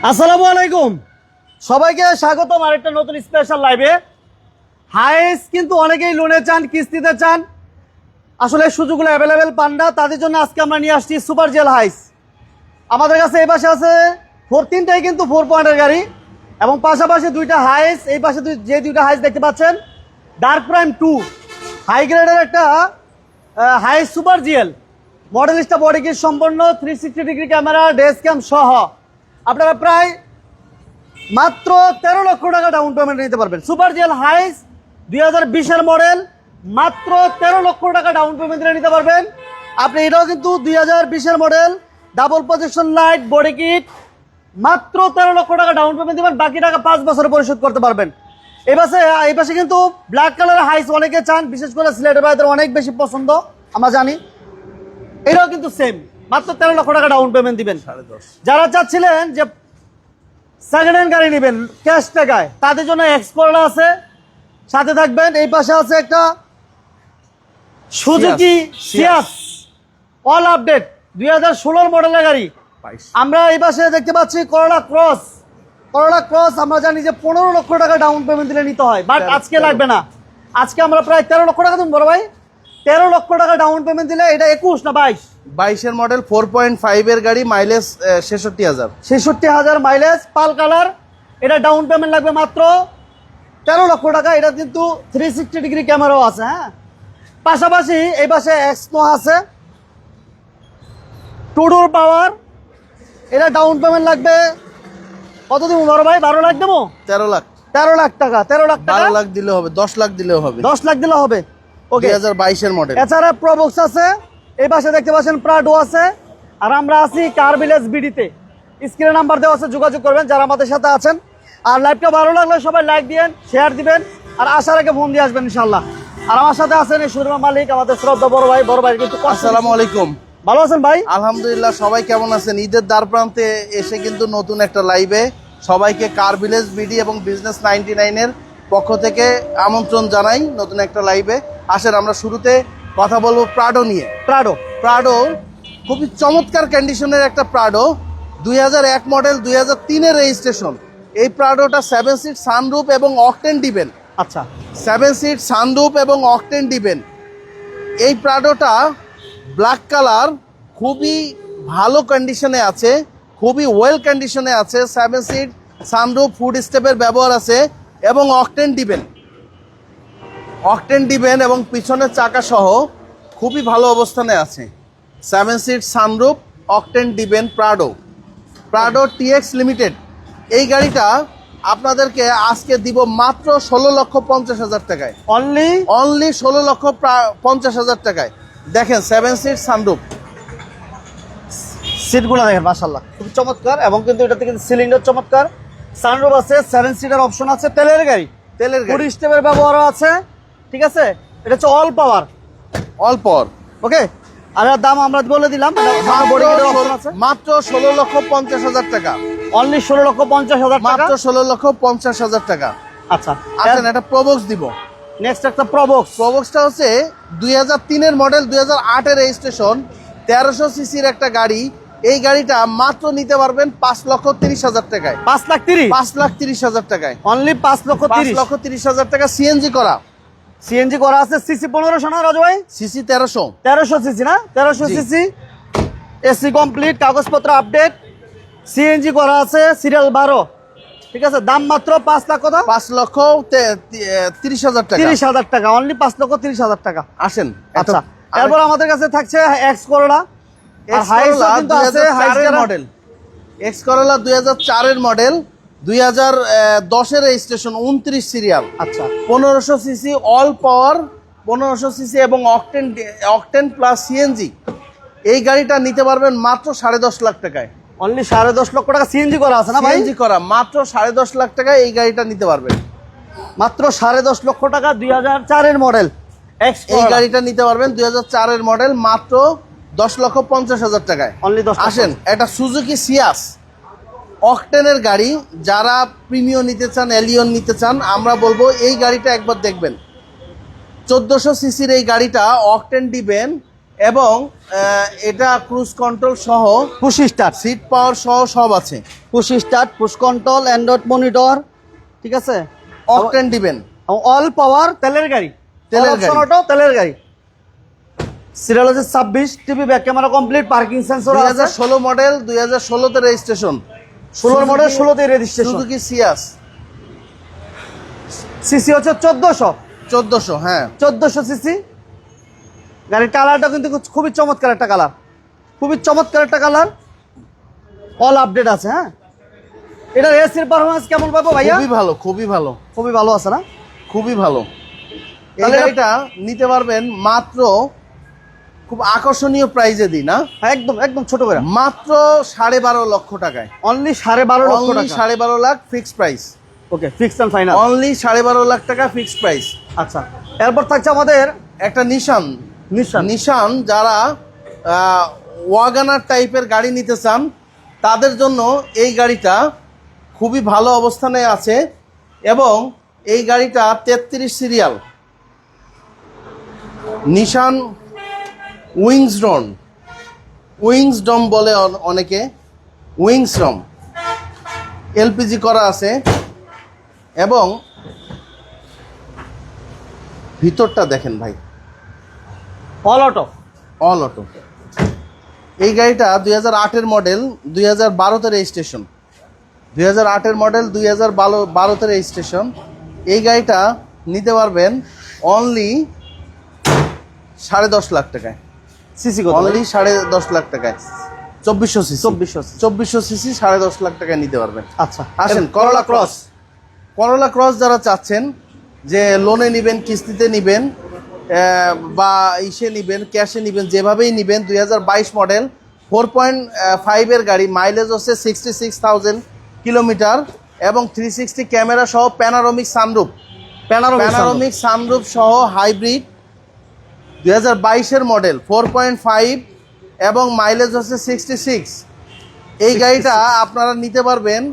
আসসালামু আলাইকুম, সবাইকে স্বাগতম আরেকটা নতুন স্পেশাল লাইভে। হাইস কিন্তু অনেকেই লোনে চান, কিস্তিতে চান, আসলে সুযোগগুলো অ্যাভেলেবেল পান না। তাদের জন্য আজকে আমরা নিয়ে আসছি সুপার জেল হাইস। আমাদের কাছে এই পাশে আছে তিনটাই কিন্তু 4 পয়েন্টের গাড়ি এবং পাশাপাশি দুইটা হাইস। এই পাশে যে দুইটা হাইস দেখতে পাচ্ছেন, ডার্ক প্রাইম 2 হাই গ্রেডের একটা হাইস super GL Modellista body kit সম্পন্ন 360 ডিগ্রি ক্যামেরা ডেস ক্যাম সহ আপনারা প্রায় মাত্র 13 লক্ষ টাকা ডাউন পেমেন্ট নিতে পারবেন। সুপার জিএল হাইস 2020-এর মডেল, মাত্র 13 লক্ষ টাকা ডাউন পেমেন্ট নিতে পারবেন আপনি। এটাও কিন্তু 2020-এর model, double position light, body kit, মাত্র 13 লক্ষ টাকা ডাউন পেমেন্ট দেবেন, বাকি টাকা 5 বছরে পরিশোধ করতে পারবেন। এই পাশে কিন্তু ব্ল্যাক কালারের হাইস অনেকে চান, বিশেষ করে সিলেটের ভাইদের অনেক বেশি পছন্দ, আমরা জানি। এটাও কিন্তু সেম, মাত্র 13 লক্ষ টাকা ডাউন পেমেন্ট দিবেন। যারা চাচ্ছিলেন যে সেকেন্ড হ্যান্ড গাড়ি নেবেন ক্যাশ টাকায়, তাদের জন্য এক্সকোলা আছে, সাথে থাকবেন। এই পাশে আছে একটা সুজুকি সিয়াস অল আপডেট 2016 মডেলের গাড়ি। আমরা এই পাশে দেখতে পাচ্ছি করোলা ক্রস। আমরা জানি যে 15 লক্ষ টাকা ডাউন পেমেন্ট দিলে নিতে হয়, বাট আজকে লাগবে না। আজকে আমরা প্রায় 13 লক্ষ টাকা দেবো বড় ভাই। 13 লক্ষ টাকা ডাউন পেমেন্ট দিলে এটা 21 না 22-এর মডেল 4.5 এর গাড়ি, মাইলেজ 66,000 মাইলেজ, পাল কালার। এটা ডাউন পেমেন্ট লাগবে মাত্র 13 লক্ষ টাকা। এটা কিন্তু 360 ডিগ্রি ক্যামেরাও আছে। হ্যাঁ, পাশাপাশি এই পাশে এক্সনো আছে, টুডোর পাওয়ার। এটা ডাউন পেমেন্ট লাগবে কত দেবো বড় ভাই? 12 লাখ দেবো? 13 লাখ 13 লাখ টাকা 13 লাখ টাকা 12 লাখ দিলে হবে, 10 লাখ দিলেও হবে, 10 লাখ দিলে হবে। ওকে, 2022-এর মডেল। এছাড়া প্রবক্স আছে, এই পাশে দেখতে পাচ্ছেন প্রাডো আছে। আর আমরা আছি কার ভিলেজ বিডিতে। স্ক্রিনে নাম্বার দেওয়া আছে, যোগাযোগ করবেন যারা আমাদের সাথে আছেন। আর লাইভটা ভালো লাগলে সবাই লাইক দিবেন, শেয়ার দিবেন, আর আসার আগে ফোন দিয়ে আসবেন ইনশাল্লাহ। আর আমার সাথে আছেন এই শোরুমের মালিক, আমাদের শ্রদ্ধা বড় ভাই কিন্তু। আসসালামু আলাইকুম, ভালো আছেন ভাই? আলহামদুলিল্লাহ। সবাই কেমন আছেন? ঈদের দ্বার প্রান্তে এসে কিন্তু নতুন একটা লাইভে সবাইকে কার ভিলেজ বিডি এবং বিজনেস 99-এর পক্ষ থেকে আমন্ত্রণ জানাই নতুন একটা লাইভে। আসেন, আমরা শুরুতে কথা বলবো প্রাডো নিয়ে। প্রাডো খুবই চমৎকার কন্ডিশনের একটা প্রাডো, 2001 মডেল, 2003-এর রেজিস্ট্রেশন। এই প্রাডোটা 7 সিট সানরুফ এবং অকটেন ডিবেন। আচ্ছা, 7 সিট সানরুফ এবং অকটেন ডিবেন। এই প্রাডোটা ব্ল্যাক কালার, খুবই ভালো কন্ডিশনে আছে, খুবই ওয়েল কন্ডিশনে আছে। 7 সিট সানরুফ, ফুড স্টেপের ব্যবহার আছে এবং অকটেন ডিবেন এবং পিছনের চাকা সহ খুবই ভালো অবস্থানে আছে। 7 সিট সানরুফ, অকটেন ডিবেন, প্রাডো টিএক্স লিমিটেড। এই গাড়িটা আপনাদেরকে আজকে দিব মাত্র 16,50,000 টাকায়। অনলি 16,50,000 টাকায়। দেখেন 7 সিট সানরুফ, সিটগুলো দেখেন মাশাআল্লাহ খুব চমৎকার, এবং কিন্তু এটাতে কিন্তু সিলিন্ডার চমৎকার, সানরুফ আছে, 7 সিটার অপশন আছে, তেলের গাড়ি ফুড স্টেপের ব্যবহারও আছে। ঠিক আছে, এটা হচ্ছে অল পাওয়ার। ওকে, আর এর দাম আমরা বলে দিলাম, মাত্র 16,50,000 টাকা। অনলি 16,50,000 টাকা, মাত্র 16,50,000 টাকা। আচ্ছা, আসেন একটা প্রবক্স দিব। নেক্সট একটা প্রবক্সটা হচ্ছে 2003-এর মডেল, 2008-এর রেজিস্ট্রেশন, 1300 সিসির একটা গাড়ি। এই গাড়িটা মাত্র নিতে পারবেন 5,30,000 টাকায়। 5,30,000 টাকায়, অনলি 5,30,000 টাকা। সিএনজি করা আছে। সিসি 1500 না রাজু ভাই? সিসি 1300 সিসি না, 1300 সিসি, এসি কমপ্লিট, কাগজপত্র আপডেট, সিএনজি করা আছে, সিরিয়াল 12। ঠিক আছে, দাম মাত্র 5,30,000 টাকা। 30,000 টাকা, অনলি 5,30,000 টাকা। আসেন, আচ্ছা, তারপর আমাদের কাছে থাকছে X Corolla model. X Corolla 2004-এর মডেল, 2010-এর রেজিস্ট্রেশন, 29 সিরিয়াল। আচ্ছা, 1500 সিসি অল পাওয়ার, 1500 সিসি এবং অকটেন প্লাস সিএনজি। এই গাড়িটা নিতে পারবেন মাত্র 10.5 লাখ টাকায়। অনলি 10.5 লক্ষ টাকা সিএনজি করা আছে না ভাই? সিএনজি করা, মাত্র 10.5 লাখ টাকায় এই গাড়িটা নিতে পারবেন। মাত্র 10.5 লক্ষ টাকা, 2004-এর মডেল এই গাড়িটা নিতে পারবেন 2004-এর মডেল, মাত্র 10,50,000 টাকায়। অনলি 10। আসেন, এটা সুজুকি সিয়াস অকটেনের গাড়ি। যারা প্রিমিয়াম নিতে চান, এলিয়ন নিতে চান, আমরা বলবো এই গাড়িটা একবার দেখবেন। 1400 সিসির এই গাড়িটা, অকটেন ডিবেন এবং এটা ক্রুজ কন্ট্রোল সহ পুশ স্টার্ট, সিট পাওয়ার সহ সব আছে। Push start, push control, Android monitor, ঠিক আছে, অকটেন দিবেন, অল পাওয়ার, তেলের গাড়ি, তেলের গাড়ি। অটো তেলের গাড়ি। সিরিয়াল হচ্ছে 26, TV back camera complete, parking sensor আছে। 2016 মডেল, 2016 তে রেজিস্ট্রেশন, 16 মডেল, 16 তে রেজিস্ট্রেশন। সুজুকি সিয়াস, সিসি হচ্ছে 1400, হ্যাঁ 1400 সিসি। গাড়ির কালারটা কিন্তু খুবই চমৎকার একটা কালার, খুবই চমৎকার একটা কালার, অল আপডেট আছে। হ্যাঁ, এটা এসির পারফরম্যান্স কেমন পাবো ভাইয়া? খুবই ভালো, খুবই ভালো, খুবই ভালো আছে না? খুবই ভালো। এই তাহলে গাড়িটা নিতে পারবেন মাত্র, খুব আকর্ষণীয় প্রাইজে দিই না, হ্যাঁ, একদম একদম ছোট করে, মাত্র 12.5 লক্ষ টাকায়। অনলি 12.5 লক্ষ অনলি টাকা। 12.5 lakh fixed price. Okay, fix and final. Only 12.5 lakh টাকা ফিক্সড প্রাইস। আচ্ছা, এরপর থাকছে আমাদের একটা নিশান, নিশান যারা ওয়াগানার টাইপের গাড়ি নিতে চান তাদের জন্য এই গাড়িটা খুবই ভালো অবস্থানে আছে এবং এই গাড়িটা 33 সিরিয়াল নিশান উইংসডম বলে অনেকে, উইংসডম এলপিজি করা আছে এবং ভিতরটা দেখেন ভাই, অল অটো। All auto. এই গাড়িটা 2008-এর মডেল, 2012-তে রেজিস্ট্রেশন, 2008-এর মডেল, 2012-তে রেজিস্ট্রেশন। এই গাড়িটা নিতে পারবেন অনলি 10.5 লাখ টাকায়। সিসি কত? অনলি 10.5 লাখ টাকায়, 2400 সিসি, 2400 সিসি 10.5 লাখ টাকায় নিতে পারবেন। আচ্ছা, আসেন করলা ক্রস। করলা ক্রস যারা চাচ্ছেন যে লোনে নিবেন, কিস্তিতে নিবেন, বা ইসে নিবেন, ক্যাশে নিবেন, যেভাবেই নিবেন, 2022 মডেল, 4.5-এর গাড়ি, মাইলেজ হচ্ছে 66,000 কিলোমিটার এবং 360 ক্যামেরা সহ প্যানারোমিক সানরুফ সহ হাইব্রিড, 2022-এর মডেল, 4.5 এবং মাইলেজ হচ্ছে 66। এই গাড়িটা আপনারা নিতে পারবেন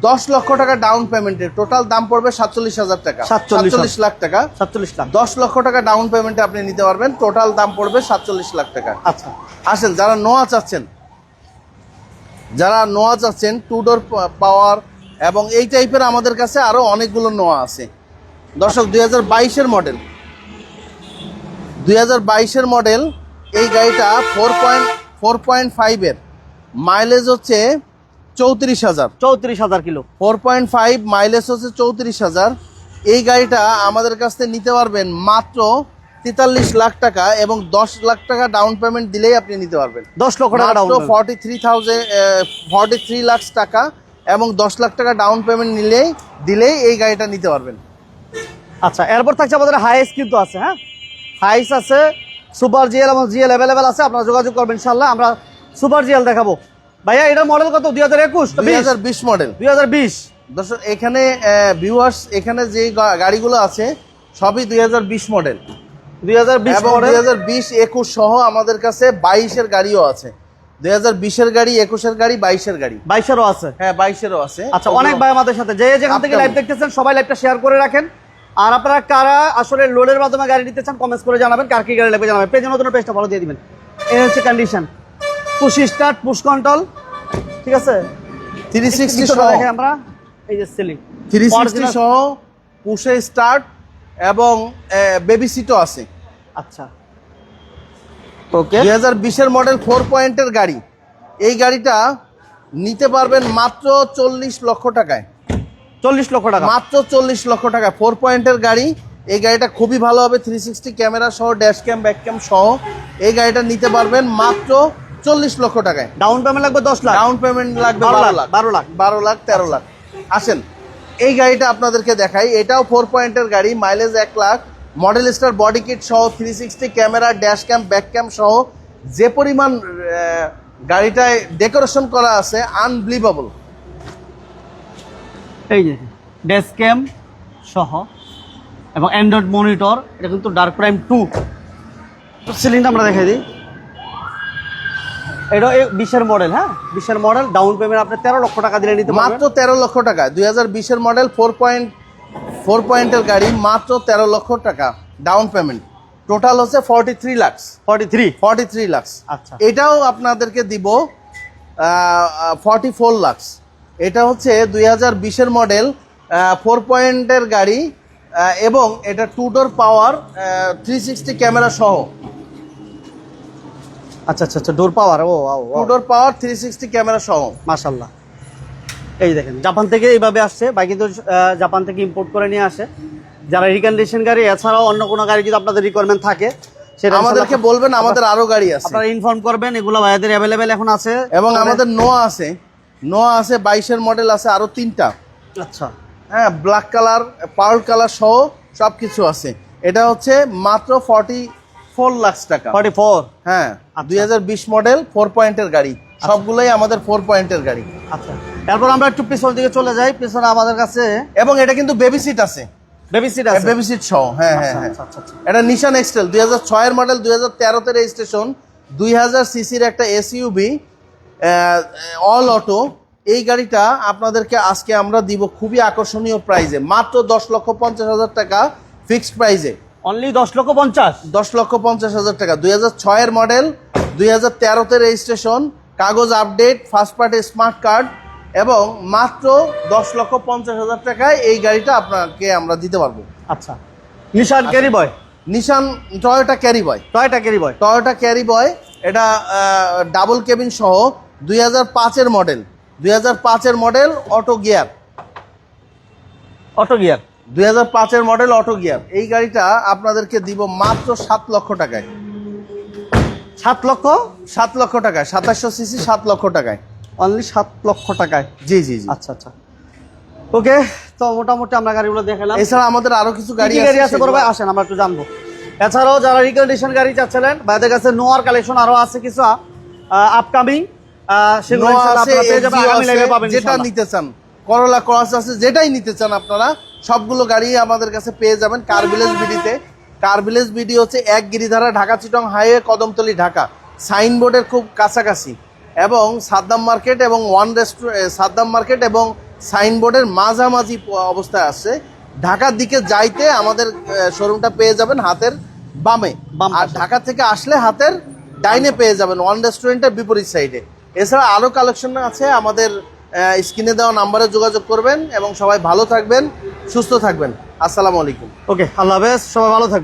10 লক্ষ টাকা ডাউন পেমেন্টে, টোটাল দাম পড়বে 47,000 টাকা, 47 লাখ টাকা, 47 লাখ। 10 লক্ষ টাকা ডাউন পেমেন্টে আপনি নিতে পারবেন, টোটাল দাম পড়বে 47 লাখ টাকা। আচ্ছা, আসেন যারা নোয়া চাচ্ছেন, টু ডোর পাওয়ার এবং এই টাইপের আমাদের কাছে আরো অনেকগুলো নোয়া আছে। দর্শক 2022-এর মডেল, 2022-এর মডেল, এই গাড়িটা 4.5-এর মাইলেজ হচ্ছে 34,000 কিলো, 4.5 মাইলেজ হচ্ছে 34,000। এই গাড়িটা আমাদের কাছ থেকে নিতে পারবেন মাত্র 43 লাখ টাকা এবং 10 লাখ টাকা ডাউন পেমেন্ট দিলেই আপনি নিতে পারবেন। 10 লক্ষ টাকা ডাউন পেমেন্ট, 43 লাখ টাকা এবং 10 লাখ টাকা ডাউন পেমেন্ট দিলেই এই গাড়িটা নিতে পারবেন। আচ্ছা, এরপর থাকছে আমাদের হাইস কিন্তু আছে। হ্যাঁ, হাইস আছে, সুপার জিএল এবং জিএল অ্যাভেলেবেল আছে, আপনারা যোগাযোগ করবেন ইনশাআল্লাহ। আমরা সুপার জিএল দেখাবো। ভাইয়া এটার মডেল কত? 2020 মডেল, 2020। দর্শক এখানে ভিউয়ার্স, এখানে যে গাড়িগুলো আছে সবই 2020 মডেল, 2020 এবং মডেল, 2020-21 সহ আমাদের কাছে 22-এর গাড়িও আছে। 2020-এর গাড়ি, 21-এর গাড়ি, 22-এর গাড়ি, 22-এরও আছে। হ্যাঁ 22-এরও আছে। আচ্ছা, অনেক ভাই আমাদের সাথে যেখান থেকে লাইভ দেখতেছেন সবাই লাইভটা শেয়ার করে রাখেন। আর আপনারা কারা আসলে লোডের মাধ্যমে গাড়ি নিতে চান কমেন্টস করে জানাবেন, কার কি গাড়ি লাগবে জানাবেন। পেজে নতুন পেজটা ফলো দিয়ে দিবেন। এই হচ্ছে condition, push start, push control, ঠিক আছে, 360 সহ, দেখেন আমরা এই যে সিলিং 360 সহ পুশে স্টার্ট এবং বেবি সিটও আছে। আচ্ছা, ওকে। 2020-এর মডেল 4 পয়েন্টের গাড়ি, এই গাড়িটা নিতে পারবেন মাত্র 40 লক্ষ টাকায়, 40 লক্ষ টাকা, মাত্র 40 লক্ষ টাকা। 4 পয়েন্টের গাড়ি, এই গাড়িটা খুবই ভালো হবে, 360 ক্যামেরা সহ, ড্যাশ ক্যাম, ব্যাক ক্যাম সহ। এই গাড়িটা নিতে পারবেন মাত্র 40 লক্ষ টাকায়। ডাউন পেমেন্ট লাগবে 10 লাখ, ডাউন পেমেন্ট লাগবে 12 লাখ, 12 লাখ 13 লাখ। আসেন এই গাড়িটা আপনাদেরকে দেখাই, এটাও 4 পয়েন্টের গাড়ি, mileage 1 lakh, model star body kit সহ, 360 ক্যামেরা, ড্যাশ ক্যাম, ব্যাক ক্যাম সহ। যে পরিমাণ গাড়িটায় ডেকোরেশন করা আছে আনবিলিভেবল। এই যে ড্যাশ ক্যাম সহ এবং অ্যান্ড্রয়েড মনিটর, এটা কিন্তু ডার্ক প্রাইম 2। সিলিংটা আমরা দেখাই দিই। এটা 20-এর মডেল, হ্যাঁ 20-এর মডেল, ডাউন পেমেন্ট আপনি 13 লক্ষ টাকা দিলে নিতে পারবেন, মাত্র 13 লক্ষ টাকা। 2020-এর মডেল 4 পয়েন্টের গাড়ি, মাত্র 13 লক্ষ টাকা ডাউন পেমেন্ট। টোটাল হচ্ছে 43 লাখ। 43 লাখ। আচ্ছা। এটাও আপনাদেরকে দিব 44 লাখ। এটা হচ্ছে 2020-এর মডেল, 4 পয়েন্টের গাড়ি, এবং এটা 2 ডোর পাওয়ার, 360 ক্যামেরা সহ। আচ্ছা আচ্ছা আচ্ছা, ডোর পাওয়ার, ও 2 ডোর পাওয়ার 360 ক্যামেরা সহ। মাশাআল্লাহ। এই দেখেন জাপান থেকে এইভাবে আসছে, বাইক কিন্তু জাপান থেকে ইম্পোর্ট করে নিয়ে আসে। যারা রিকন্ডিশন গাড়ি এছাড়াও অন্য কোনো গাড়ি যদি আপনাদের রিকোয়ারমেন্ট থাকে সেটা আমাদেরকে বলবেন, আমাদের আরো গাড়ি আছে, আপনারা ইনফর্ম করবেন। এগুলো ভাইয়াদের অ্যাভেলেবেল এখন আছে। এবং আমাদের নোয়া আছে, 22-এর মডেল আছে আরো 3টা। আচ্ছা। হ্যাঁ, ব্ল্যাক কালার, পার্ল কালার সহ সব কিছু আছে। এটা হচ্ছে মাত্র 44 লাখ টাকা। 44। হ্যাঁ, 2020 মডেল 4 পয়েন্টের গাড়ি, সবগুলোই আমাদের 4 পয়েন্টের গাড়ি। আচ্ছা, তারপর আমরা একটু পিছন দিকে চলে যাই। পিছনে আমাদের কাছে এবং এটা কিন্তু বেবি সিট আছে, বেবি সিট আছে, বেবি সিট সহ। হ্যাঁ হ্যাঁ হ্যাঁ। আচ্ছা আচ্ছা আচ্ছা। এটা নিশান এক্সটেল 2006-এর মডেল, 2013-তে রেজিস্ট্রেশন, 2000 সিসির একটা এসইউবি, অল অটো। এই গাড়িটা আপনাদেরকে আজকে আমরা দিব খুবই আকর্ষণীয় প্রাইজে, মাত্র 10,50,000 টাকা ফিক্সড প্রাইজে। অনলি 10,50,000। 10,50,000 টাকা। 2006-এর মডেল, 2013-তে রেজিস্ট্রেশন, কাগজ update, first party smart card, এবং মাত্র 10,50,000 টাকায় এই গাড়িটা আপনাকে আমরা দিতে পারবো। আচ্ছা, Nissan carry boy, Nissan Toyota carry boy, Toyota carry boy. এটা ডাবল কেবিন সহ, 2005-এর মডেল, 2005-এর মডেল, অটো গিয়ার। 2005-এর মডেল অটো গিয়ার। এই গাড়িটা আপনাদেরকে দিব মাত্র 7 লক্ষ টাকায়। 7 লক্ষ? 7 লক্ষ টাকায়, 2700 সিসি, 7 লক্ষ টাকায়, অনলি 7 লক্ষ টাকায়। জি জি জি। আচ্ছা আচ্ছা, ওকে। তো মোটামুটি আমরা গাড়িগুলো দেখালাম। এছাড়া আমাদের আরো কিছু গাড়ি আছে বড় ভাই, আসেন আমরা একটু জানবো। এছাড়াও যারা রিকন্ডিশন গাড়ি চাচ্ছিলেন, ভাইদের কাছে নোয়ার কালেকশন আরো আছে কিছু আপকামিং, সেগুলো ইনশাআল্লাহ আপনারা পেয়ে যাবেন, আগামী লাইভে পাবেন যেটা নিতে চান। করলা ক্রস আছে, যেটাই নিতে চান আপনারা সবগুলো গাড়ি আমাদের কাছে পেয়ে যাবেন কার ভিলেজ বিডিতে। কার ভিলেজ বিডি হচ্ছে 1 গিরিধারা, ঢাকা চিটং হাইওয়ে, কদমতলী, ঢাকা। সাইনবোর্ডের খুব কাছাকাছি, এবং সাদ্দাম মার্কেট এবং সাদ্দাম মার্কেট এবং সাইনবোর্ডের মাঝামাঝি অবস্থায় আসছে। ঢাকার দিকে যাইতে আমাদের শোরুমটা পেয়ে যাবেন হাতের বামে, আর ঢাকা থেকে আসলে হাতের ডাইনে পেয়ে যাবেন ওয়ান রেস্টুরেন্টের বিপরীত সাইডে। এছাড়া আরও কালেকশন আছে, আমাদের স্ক্রিনে দেওয়া নাম্বারে যোগাযোগ করবেন, এবং সবাই ভালো থাকবেন, সুস্থ থাকবেন। আসসালামু আলাইকুম। ওকে, আল্লাহ হাফেজ, সবাই ভালো থাকবেন।